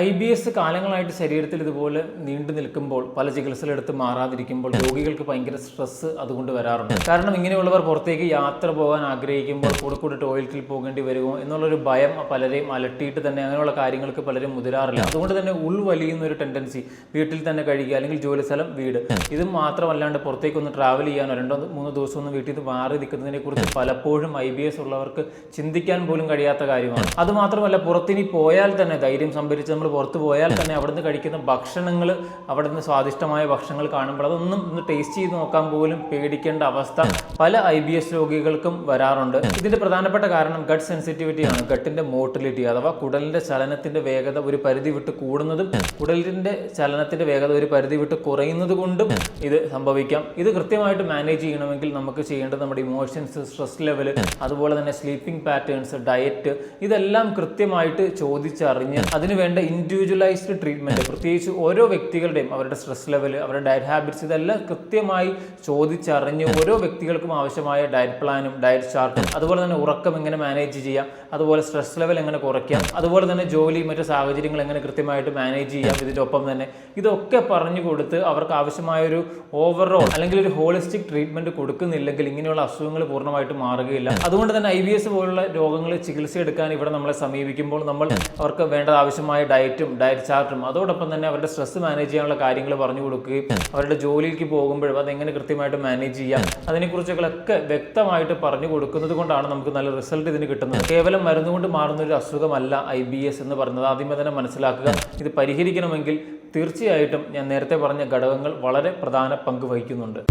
IBS കാലങ്ങളായിട്ട് ശരീരത്തിൽ ഇതുപോലെ നീണ്ടു നിൽക്കുമ്പോൾ പല ചികിത്സകളെടുത്ത് മാറാതിരിക്കുമ്പോൾ രോഗികൾക്ക് ഭയങ്കര സ്ട്രെസ് അതുകൊണ്ട് വരാറുണ്ട്. കാരണം ഇങ്ങനെയുള്ളവർ പുറത്തേക്ക് യാത്ര പോകാൻ ആഗ്രഹിക്കുമ്പോൾ കൂടെ ടോയ്ലറ്റിൽ പോകേണ്ടി വരുമോ എന്നുള്ളൊരു ഭയം പലരെയും അലട്ടിയിട്ട് തന്നെ അങ്ങനെയുള്ള കാര്യങ്ങൾക്ക് പലരും മുതിരാറില്ല. അതുകൊണ്ട് തന്നെ ഉൾവലിയുന്ന ഒരു ടെൻഡൻസി, വീട്ടിൽ തന്നെ കഴിയുക അല്ലെങ്കിൽ ജോലി സ്ഥലം വീട്, ഇത് മാത്രമല്ലാണ്ട് പുറത്തേക്കൊന്ന് ട്രാവൽ ചെയ്യാനോ 2-3 ദിവസമൊന്നും വീട്ടിൽ നിന്ന് മാറി നിൽക്കുന്നതിനെ കുറിച്ച് പലപ്പോഴും IBS ഉള്ളവർക്ക് ചിന്തിക്കാൻ പോലും കഴിയാത്ത കാര്യമാണ്. അതുമാത്രമല്ല, പുറത്തിനി പോയാൽ തന്നെ ധൈര്യം സംഭരിച്ച് നമ്മൾ പുറത്ത് പോയാൽ തന്നെ അവിടുന്ന് കഴിക്കുന്ന ഭക്ഷണങ്ങൾ, അവിടുന്ന് സ്വാദിഷ്ടമായ ഭക്ഷണങ്ങൾ കാണുമ്പോൾ അതൊന്നും ഒന്ന് ടേസ്റ്റ് ചെയ്ത് നോക്കാൻ പോലും പേടിക്കേണ്ട അവസ്ഥ പല IBS രോഗികൾക്കും വരാറുണ്ട്. ഇതിന്റെ പ്രധാനപ്പെട്ട കാരണം ഗട്ട് സെൻസിറ്റിവിറ്റിയാണ്. ഗട്ടിന്റെ മോട്ടിലിറ്റി അഥവാ കുടലിന്റെ ചലനത്തിന്റെ വേഗത ഒരു പരിധി വിട്ട് കൂടുന്നതും കുടലിന്റെ ചലനത്തിന്റെ വേഗത ഒരു പരിധി വിട്ട് കുറയുന്നത് കൊണ്ടും ഇത് സംഭവിക്കാം. ഇത് കൃത്യമായിട്ട് മാനേജ് ചെയ്യണമെങ്കിൽ നമുക്ക് ചെയ്യേണ്ടത് നമ്മുടെ ഇമോഷൻസ്, സ്ട്രെസ് ലെവൽ, അതുപോലെ തന്നെ സ്ലീപ്പിംഗ് പാറ്റേൺസ്, ഡയറ്റ്, ഇതെല്ലാം കൃത്യമായിട്ട് ചോദിച്ചറിഞ്ഞ് അതിനുവേണ്ട ഇൻഡിവിജ്വലൈസ്ഡ് ട്രീറ്റ്മെന്റ്, പ്രത്യേകിച്ച് ഓരോ വ്യക്തികളുടെയും അവരുടെ സ്ട്രെസ് ലെവൽ, അവരുടെ ഡയറ്റ് ഹാബിറ്റ്സ്, ഇതെല്ലാം കൃത്യമായി ചോദിച്ചറിഞ്ഞ് ഓരോ വ്യക്തികൾക്കും ആവശ്യമായ ഡയറ്റ് പ്ലാനും ഡയറ്റ് ചാർട്ടും, അതുപോലെ തന്നെ ഉറക്കം എങ്ങനെ മാനേജ് ചെയ്യാം, അതുപോലെ സ്ട്രെസ് ലെവൽ എങ്ങനെ കുറയ്ക്കാം, അതുപോലെ തന്നെ ജോലി മറ്റു സാഹചര്യങ്ങൾ എങ്ങനെ കൃത്യമായിട്ട് മാനേജ് ചെയ്യാം, ഇതിൻ്റെ ഒപ്പം തന്നെ ഇതൊക്കെ പറഞ്ഞു കൊടുത്ത് അവർക്ക് ആവശ്യമായൊരു ഓവറോൾ അല്ലെങ്കിൽ ഒരു ഹോളിസ്റ്റിക് ട്രീറ്റ്മെന്റ് കൊടുക്കുന്നില്ലെങ്കിൽ ഇങ്ങനെയുള്ള അസുഖങ്ങൾ പൂർണ്ണമായിട്ട് മാറുകയില്ല. അതുകൊണ്ട് തന്നെ IBS പോലുള്ള രോഗങ്ങൾ ചികിത്സ എടുക്കാൻ ഇവിടെ നമ്മളെ സമീപിക്കുമ്പോൾ നമ്മൾ അവർക്ക് വേണ്ട ആവശ്യമായ ഡയറ്റും ഡയറ്റ് ചാർട്ടും അതോടൊപ്പം തന്നെ അവരുടെ സ്ട്രെസ് മാനേജ് ചെയ്യാനുള്ള കാര്യങ്ങൾ പറഞ്ഞു കൊടുക്കുകയും അവരുടെ ജോലിക്ക് പോകുമ്പോഴും അതെങ്ങനെ കൃത്യമായിട്ട് മാനേജ് ചെയ്യാം അതിനെക്കുറിച്ചൊക്കെ വ്യക്തമായിട്ട് പറഞ്ഞു കൊടുക്കുന്നത് കൊണ്ടാണ് നമുക്ക് നല്ല റിസൾട്ട് ഇതിന് കിട്ടുന്നത്. കേവലം മരുന്നുകൊണ്ട് മാറുന്ന ഒരു അസുഖമല്ല IBS എന്ന് പറയുന്നത്. ആദ്യമേ തന്നെ മനസ്സിലാക്കുക. ഇത് പരിഹരിക്കണമെങ്കിൽ തീർച്ചയായിട്ടും ഞാൻ നേരത്തെ പറഞ്ഞ ഘടകങ്ങൾ വളരെ പ്രധാന പങ്ക് വഹിക്കുന്നുണ്ട്.